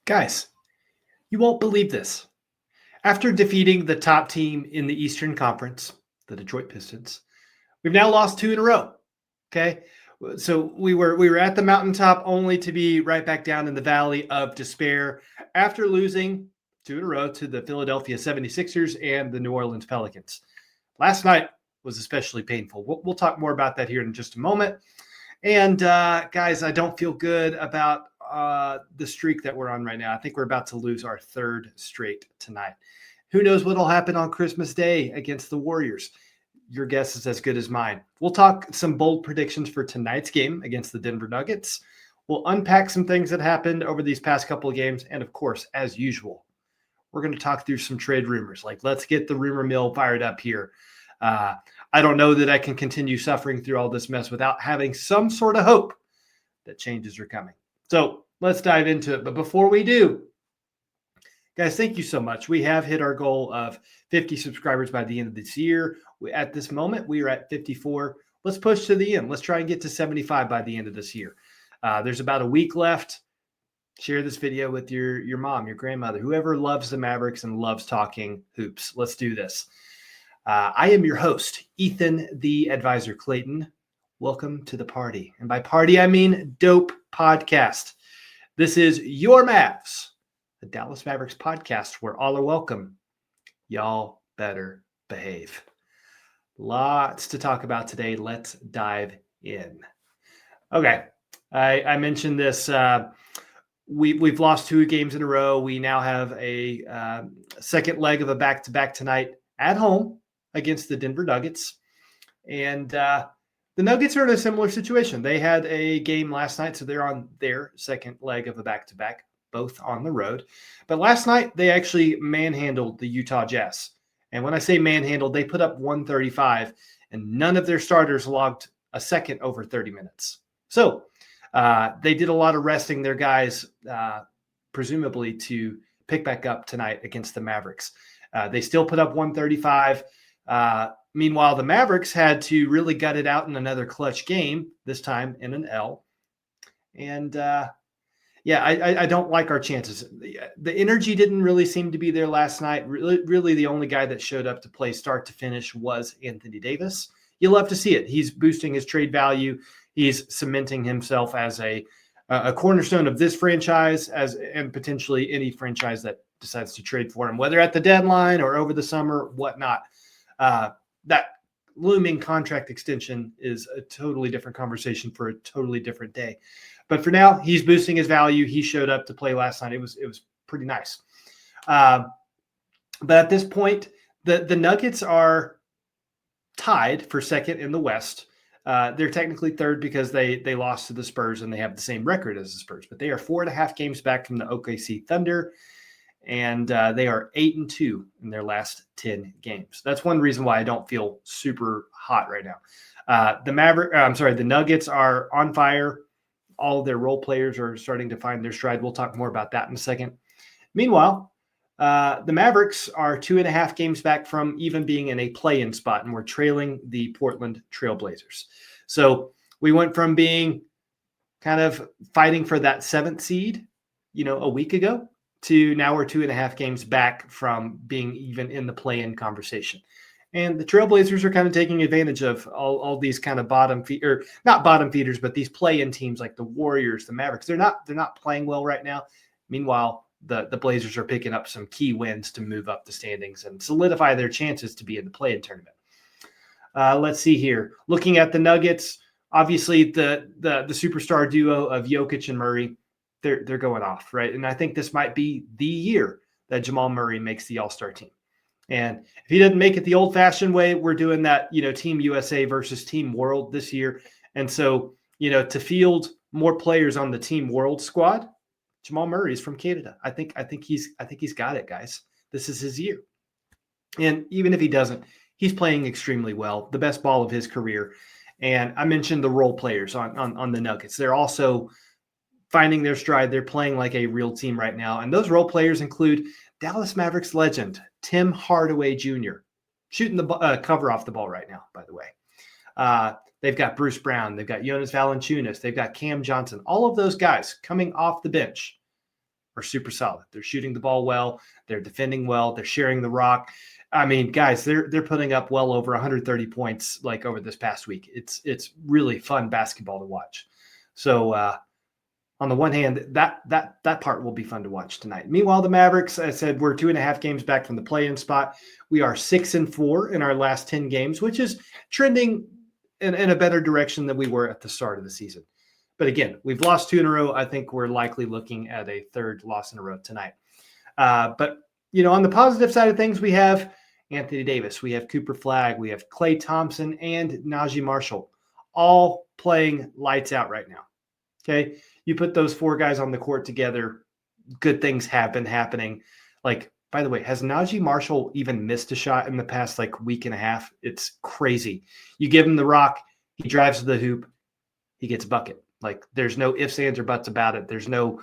Guys, you won't believe this. After defeating the top team in the Eastern Conference, the Detroit Pistons, we've now lost two in a row. Okay. So we were at the mountaintop only to be right back down in the valley of despair after losing two in a row to the Philadelphia 76ers and the New Orleans Pelicans. Last night was especially painful. We'll talk more about that here in just a moment. And guys, I don't feel good about the streak that we're on right now. I think we're about to lose our third straight tonight. Who knows what will happen on Christmas Day against the Warriors? Your guess is as good as mine. We'll talk some bold predictions for tonight's game against the Denver Nuggets. We'll unpack some things that happened over these past couple of games. And of course, as usual, we're going to talk through some trade rumors. Like, let's get the rumor mill fired up here. I don't know that I can continue suffering through all this mess without having some sort of hope that changes are coming. So let's dive into it. But before we do, guys, thank you so much. We have hit our goal of 50 subscribers by the end of this year. At this moment, we are at 54. Let's push to the end. Let's try and get to 75 by the end of this year. There's about a week left. Share this video with your mom, your grandmother, whoever loves the Mavericks and loves talking hoops. Let's do this. I am your host, Ethan, the advisor Clayton. Welcome to the party. And by party, I mean dope podcast. This is Your Mavs, the Dallas Mavericks podcast where all are welcome. Y'all better behave. Lots to talk about today. Let's dive in. Okay. I mentioned this. We've lost two games in a row. We now have a second leg of a back-to-back tonight at home against the Denver Nuggets. And the Nuggets are in a similar situation. They had a game last night, so they're on their second leg of a back-to-back, both on the road. But last night, they actually manhandled the Utah Jazz. And when I say manhandled, they put up 135, and none of their starters logged a second over 30 minutes. So they did a lot of resting their guys, presumably to pick back up tonight against the Mavericks. They still put up 135. Meanwhile, the Mavericks had to really gut it out in another clutch game, this time in an L. And I don't like our chances. The energy didn't really seem to be there last night. Really, the only guy that showed up to play start to finish was Anthony Davis. You love to see it. He's boosting his trade value. He's cementing himself as a cornerstone of this franchise, and potentially any franchise that decides to trade for him, whether at the deadline or over the summer, whatnot. That looming contract extension is a totally different conversation for a totally different day. But for now, he's boosting his value. He showed up to play last night. It was pretty nice. But at this point, the Nuggets are tied for second in the West. They're technically third because they lost to the Spurs and they have the same record as the Spurs. But they are 4.5 games back from the OKC Thunder. And they are 8-2 in their last 10 games. That's one reason why I don't feel super hot right now. The Nuggets are on fire. All of their role players are starting to find their stride. We'll talk more about that in a second. Meanwhile, the Mavericks are 2.5 games back from even being in a play-in spot, and we're trailing the Portland Trailblazers. So we went from being kind of fighting for that 7th seed, a week ago, to now we're 2.5 games back from being even in the play-in conversation. And the Trailblazers are kind of taking advantage of all these kind of not bottom feeders, but these play-in teams like the Warriors, the Mavericks. They're not playing well right now. Meanwhile, the Blazers are picking up some key wins to move up the standings and solidify their chances to be in the play-in tournament. Let's see here. Looking at the Nuggets, obviously the superstar duo of Jokic and Murray, they're going off, right? And I think this might be the year that Jamal Murray makes the All-Star team. And if he doesn't make it the old-fashioned way, we're doing that, Team USA versus Team World this year. And so, to field more players on the Team World squad, Jamal Murray is from Canada. I think he's got it, guys. This is his year. And even if he doesn't, he's playing extremely well, the best ball of his career. And I mentioned the role players on the Nuggets. They're also finding their stride. They're playing like a real team right now. And those role players include Dallas Mavericks legend Tim Hardaway Jr., shooting the cover off the ball right now, by the way. They've got Bruce Brown. They've got Jonas Valanciunas. They've got Cam Johnson. All of those guys coming off the bench are super solid. They're shooting the ball well. They're defending well. They're sharing the rock. I mean, guys, they're putting up well over 130 points like over this past week. It's really fun basketball to watch. So on the one hand, that part will be fun to watch tonight. Meanwhile, the Mavericks, I said, we're 2.5 games back from the play-in spot. We are 6-4 in our last 10 games, which is trending in a better direction than we were at the start of the season. But again, we've lost 2 in a row. I think we're likely looking at a third loss in a row tonight. But, on the positive side of things, we have Anthony Davis, we have Cooper Flagg, we have Klay Thompson, and Najee Marshall, all playing lights out right now. Okay, you put those 4 guys on the court together, good things have been happening. Like, by the way, has Najee Marshall even missed a shot in the past week and a half? It's crazy. You give him the rock, he drives to the hoop, he gets a bucket. Like, there's no ifs, ands, or buts about it. There's no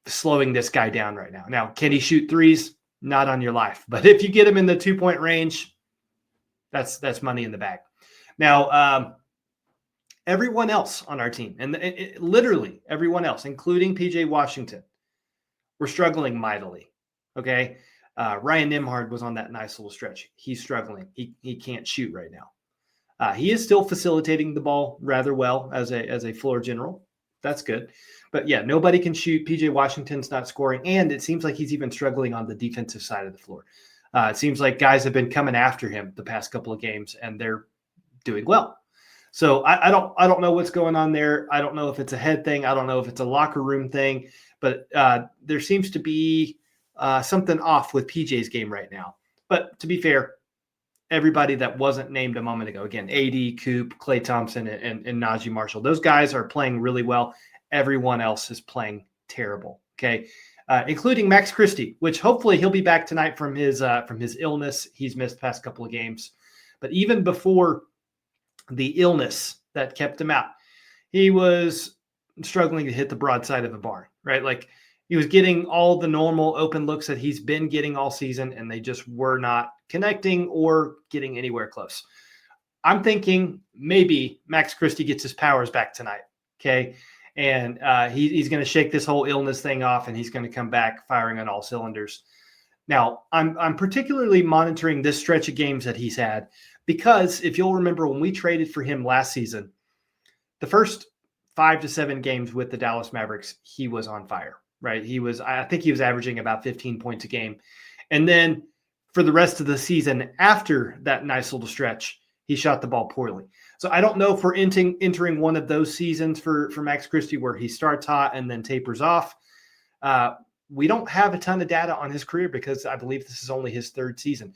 slowing this guy down right now. Now, can he shoot threes? Not on your life. But if you get him in the 2-point range, that's money in the bag. Now, everyone else on our team, and literally everyone else, including PJ Washington, we're struggling mightily. Okay, Ryan Nembhard was on that nice little stretch. He's struggling. He can't shoot right now. He is still facilitating the ball rather well as a floor general. That's good. But yeah, nobody can shoot. PJ Washington's not scoring, and it seems like he's even struggling on the defensive side of the floor. It seems like guys have been coming after him the past couple of games, and they're doing well. So I don't know what's going on there. I don't know if it's a head thing. I don't know if it's a locker room thing. But there seems to be something off with PJ's game right now. But to be fair, everybody that wasn't named a moment ago, again, AD, Coop, Klay Thompson, and Najee Marshall, those guys are playing really well. Everyone else is playing terrible, okay, including Max Christie, which hopefully he'll be back tonight from his illness. He's missed the past couple of games. But even before the illness that kept him out, he was struggling to hit the broadside of the barn, right? Like, he was getting all the normal open looks that he's been getting all season, and they just were not connecting or getting anywhere close. I'm thinking maybe Max Christie gets his powers back tonight, okay? And he's going to shake this whole illness thing off, and he's going to come back firing on all cylinders. Now, I'm particularly monitoring this stretch of games that he's had because if you'll remember when we traded for him last season, the first 5 to 7 games with the Dallas Mavericks, he was on fire, right? I think he was averaging about 15 points a game. And then for the rest of the season after that nice little stretch, he shot the ball poorly. So I don't know if we're entering one of those seasons for Max Christie where he starts hot and then tapers off. We don't have a ton of data on his career because I believe this is only his 3rd season.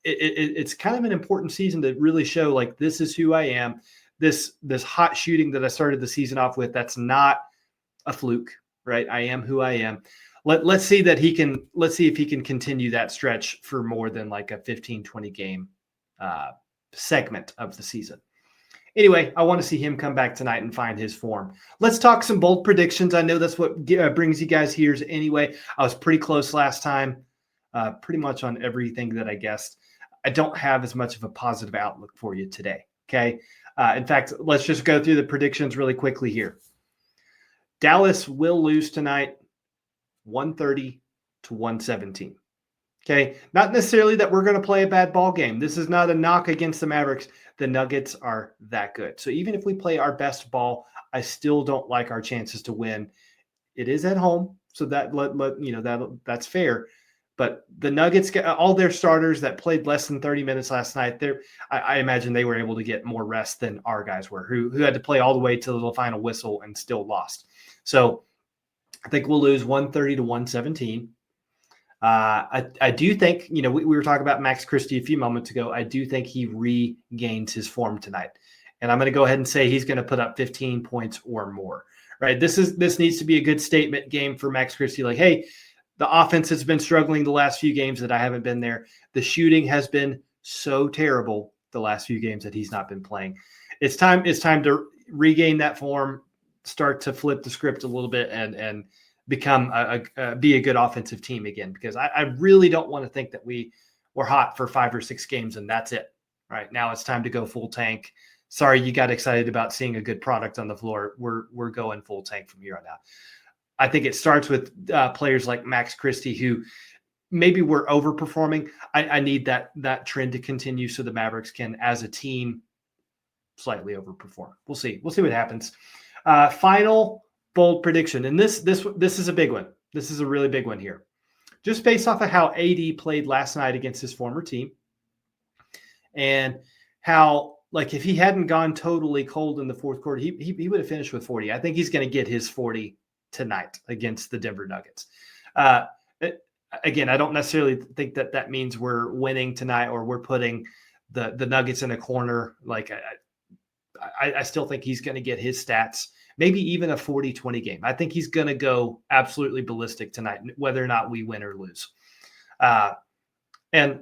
It's kind of an important season to really show, like, this is who I am. This hot shooting that I started the season off with, that's not a fluke, right? I am who I am. Let's see if he can continue that stretch for more than like a 15-20 game segment of the season. Anyway, I want to see him come back tonight and find his form. Let's talk some bold predictions. I know that's what brings you guys here anyway. I was pretty close last time, pretty much on everything that I guessed. I don't have as much of a positive outlook for you today, okay? In fact, let's just go through the predictions really quickly here. Dallas will lose tonight, 130 to 117. Okay, not necessarily that we're going to play a bad ball game. This is not a knock against the Mavericks. The Nuggets are that good. So even if we play our best ball, I still don't like our chances to win. It is at home, so that's fair. But the Nuggets get all their starters that played less than 30 minutes last night. I imagine they were able to get more rest than our guys were, who had to play all the way to the final whistle and still lost. So I think we'll lose 130 to 117. I do think, we were talking about Max Christie a few moments ago. I do think he regains his form tonight. And I'm going to go ahead and say he's going to put up 15 points or more, right? This needs to be a good statement game for Max Christie. Like, hey, the offense has been struggling the last few games that I haven't been there. The shooting has been so terrible the last few games that he's not been playing. It's time to regain that form, start to flip the script a little bit and become be a good offensive team again, because I really don't want to think that we were hot for 5 or 6 games and that's it. Right now it's time to go full tank. Sorry you got excited about seeing a good product on the floor. We're going full tank from here on out. I think it starts with players like Max Christie, who maybe we're overperforming. I need that trend to continue so the Mavericks can, as a team, slightly overperform. We'll see. We'll see what happens. Final bold prediction, and this is a big one. This is a really big one here. Just based off of how AD played last night against his former team, and how, like, if he hadn't gone totally cold in the fourth quarter, he would have finished with 40. I think he's going to get his 40 tonight against the Denver Nuggets. Again, I don't necessarily think that means we're winning tonight or we're putting the Nuggets in a corner. Like, I still think he's going to get his stats, maybe even a 40-20 game. I think he's going to go absolutely ballistic tonight, whether or not we win or lose. And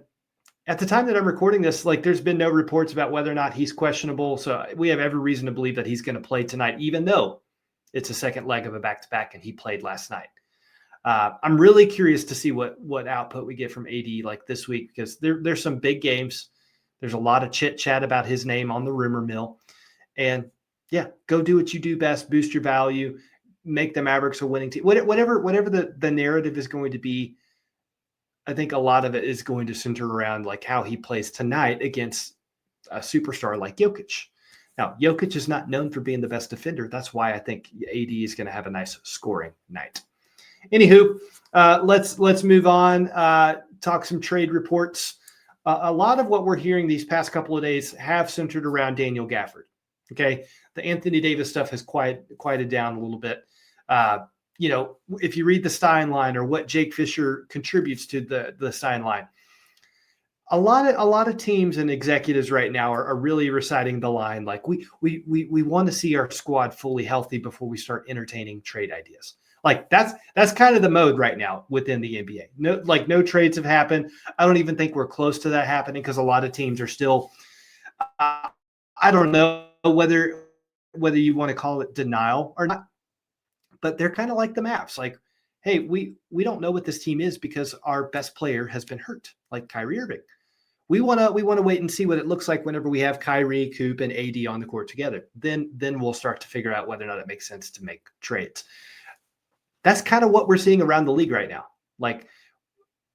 at the time that I'm recording this, like, there's been no reports about whether or not he's questionable. So we have every reason to believe that he's going to play tonight, even though it's a second leg of a back-to-back and he played last night. I'm really curious to see what output we get from AD like this week, because there's some big games. There's a lot of chit chat about his name on the rumor mill. And yeah, go do what you do best, boost your value, make the Mavericks a winning team. Whatever the narrative is going to be, I think a lot of it is going to center around like how he plays tonight against a superstar like Jokic. Now, Jokic is not known for being the best defender. That's why I think AD is going to have a nice scoring night. Anywho, let's move on. Talk some trade reports. A lot of what we're hearing these past couple of days have centered around Daniel Gafford. Okay, the Anthony Davis stuff has quieted down a little bit. If you read the Stein line or what Jake Fisher contributes to the Stein line, a lot of teams and executives right now are really reciting the line like we want to see our squad fully healthy before we start entertaining trade ideas. Like that's kind of the mode right now within the NBA. No trades have happened. I don't even think we're close to that happening because a lot of teams are still. I don't know whether you want to call it denial or not, but they're kind of like the Mavs. Like, hey, we don't know what this team is because our best player has been hurt, like Kyrie Irving. We want to wait and see what it looks like whenever we have Kyrie, Coop, and AD on the court together. Then we'll start to figure out whether or not it makes sense to make trades. That's kind of what we're seeing around the league right now. Like,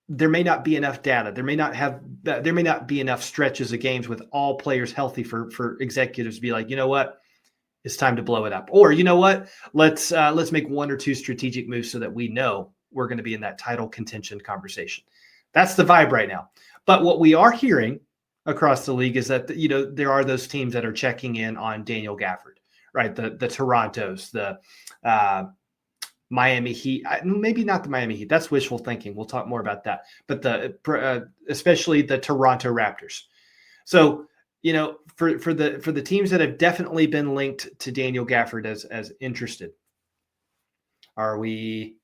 there may not be enough data. There may not be enough stretches of games with all players healthy for executives to be like, you know what, it's time to blow it up. Or, you know what, let's make one or two strategic moves so that we know we're going to be in that title contention conversation. That's the vibe right now. But what we are hearing across the league is that, there are those teams that are checking in on Daniel Gafford, right? The Torontos, the Miami Heat, maybe not the Miami Heat. That's wishful thinking. We'll talk more about that. But especially the Toronto Raptors. So, for the teams that have definitely been linked to Daniel Gafford as interested, are we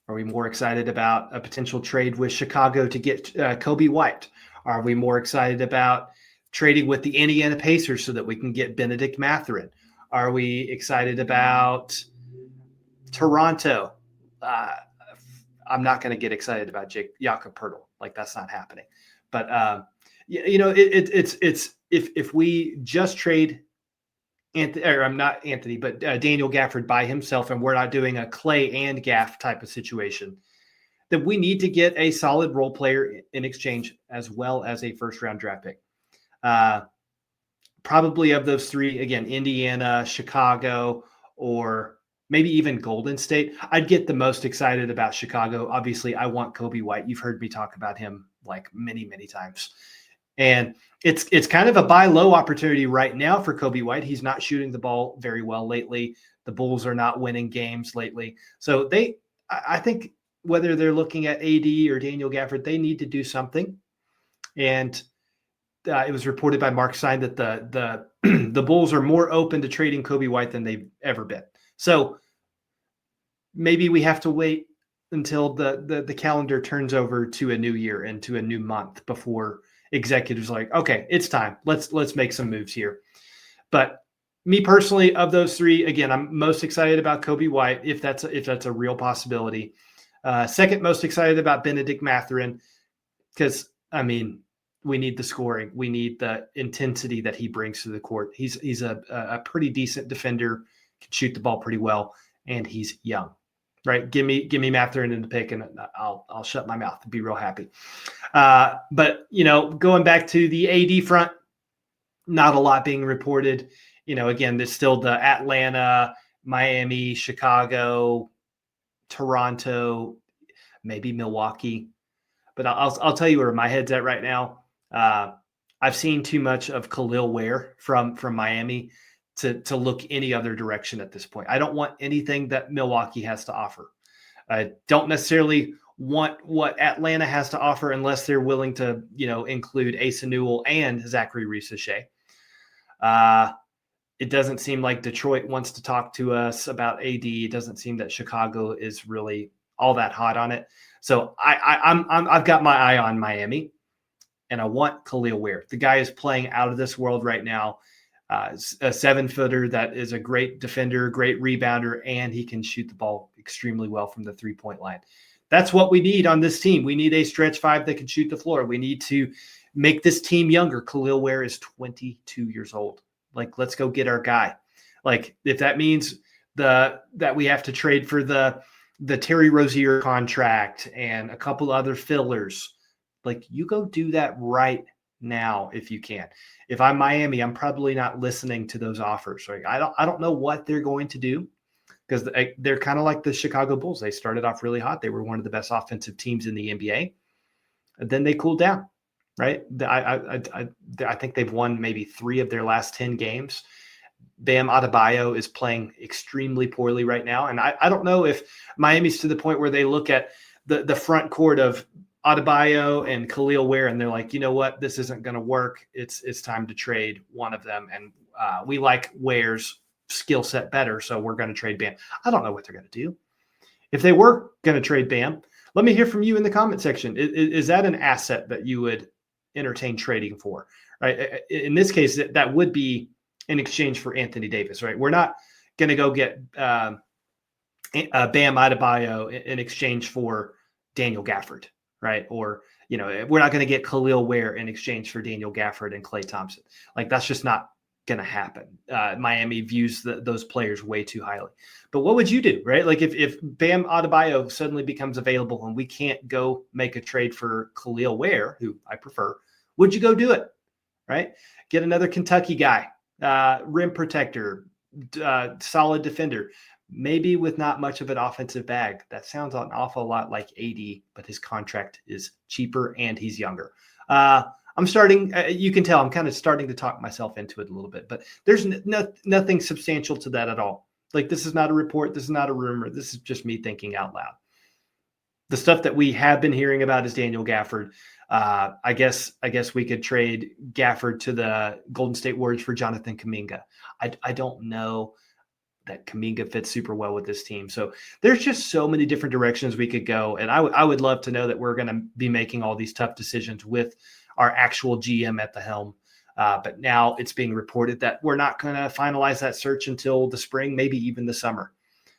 more excited about a potential trade with Chicago to get Kobe White? Are we more excited about trading with the Indiana Pacers so that we can get Benedict Mathurin? Are we excited about Toronto? I'm not going to get excited about Jakob Poeltl. Like, that's not happening. But it's if we just trade Daniel Gafford by himself, and we're not doing a Klay and Gaff type of situation, then we need to get a solid role player in exchange, as well as a first-round draft pick. Probably of those three, again, Indiana, Chicago, or maybe even Golden State. I'd get the most excited about Chicago. Obviously, I want Kobe White. You've heard me talk about him like many, many times. And it's kind of a buy low opportunity right now for Kobe White. He's not shooting the ball very well lately. The Bulls are not winning games lately. So I think whether they're looking at AD or Daniel Gafford, they need to do something. And it was reported by Mark Stein that the Bulls are more open to trading Kobe White than they've ever been. So maybe we have to wait until the calendar turns over to a new year and to a new month before executives like, okay, it's time. Let's make some moves here. But me personally, of those three, again, I'm most excited about Kobe White if that's a real possibility. Second most excited about Benedict Mathurin because, we need the scoring. We need the intensity that he brings to the court. He's a pretty decent defender, can shoot the ball pretty well, and he's young. right? Give me Mathurin in the pick, and I'll shut my mouth and be real happy. But going back to the AD front, not a lot being reported. Again, there's still the Atlanta, Miami, Chicago, Toronto, maybe Milwaukee. But I'll tell you where my head's at right now. I've seen too much of Khalil Ware from Miami to look any other direction at this point. I don't want anything that Milwaukee has to offer. I don't necessarily want what Atlanta has to offer unless they're willing to, include Asa Newell and Zachary Reese-Shea. It doesn't seem like Detroit wants to talk to us about AD. It doesn't seem that Chicago is really all that hot on it. So I've got my eye on Miami, and I want Khalil Ware. The guy is playing out of this world right now. A 7-footer that is a great defender, great rebounder, and he can shoot the ball extremely well from the 3-point line. That's what we need on this team. We need a stretch 5 that can shoot the floor. We need to make this team younger. Khalil Ware is 22 years old. Let's go get our guy. If that means that we have to trade for the Terry Rozier contract and a couple other fillers, you go do that right now if you can. If I'm Miami, I'm probably not listening to those offers. Right? I don't know what they're going to do, because they're kind of like the Chicago Bulls. They started off really hot. They were one of the best offensive teams in the NBA. And then they cooled down, right? I think they've won maybe 3 of their last 10 games. Bam Adebayo is playing extremely poorly right now. And I don't know if Miami's to the point where they look at the front court of Adebayo and Khalil Ware, and they're like, you know what, this isn't going to work. It's time to trade one of them. And we like Ware's skill set better, so we're going to trade Bam. I don't know what they're going to do. If they were going to trade Bam, let me hear from you in the comment section. Is that an asset that you would entertain trading for? Right? In this case, that would be in exchange for Anthony Davis, right? We're not going to go get Bam Adebayo in exchange for Daniel Gafford, right? Or, we're not going to get Khalil Ware in exchange for Daniel Gafford and Klay Thompson. That's just not going to happen. Miami views those players way too highly. But what would you do, right? If Bam Adebayo suddenly becomes available and we can't go make a trade for Khalil Ware, who I prefer, would you go do it, right? Get another Kentucky guy, rim protector, solid defender, maybe with not much of an offensive bag. That sounds an awful lot like AD, but his contract is cheaper and he's younger. I'm starting, you can tell I'm kind of starting to talk myself into it a little bit, but there's nothing substantial to that at all. This is not a report. This is not a rumor. This is just me thinking out loud. The stuff that we have been hearing about is Daniel Gafford. I guess we could trade Gafford to the Golden State Warriors for Jonathan Kuminga. I don't know that Kuminga fits super well with this team. So there's just so many different directions we could go. And I would love to know that we're going to be making all these tough decisions with our actual GM at the helm. But now it's being reported that we're not going to finalize that search until the spring, maybe even the summer.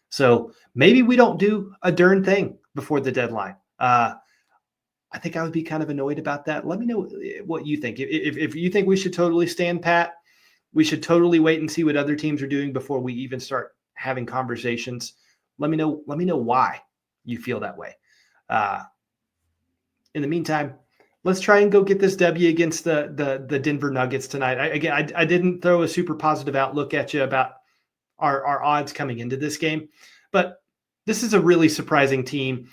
So maybe we don't do a darn thing before the deadline. I think I would be kind of annoyed about that. Let me know what you think. If you think we should totally stand pat, we should totally wait and see what other teams are doing before we even start having conversations. Let me know why you feel that way. In the meantime, let's try and go get this W against the Denver Nuggets tonight. I didn't throw a super positive outlook at you about our odds coming into this game, but this is a really surprising team.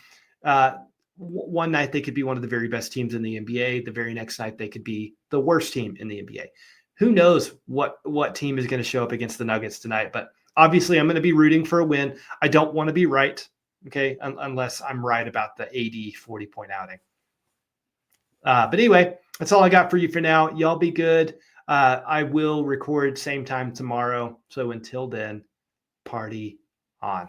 One night they could be one of the very best teams in the NBA. The very next night they could be the worst team in the NBA. Who knows what team is going to show up against the Nuggets tonight? But obviously I'm going to be rooting for a win. I don't want to be right, okay, unless I'm right about the AD 40-point outing. But anyway, that's all I got for you for now. Y'all be good. I will record same time tomorrow. So until then, party on.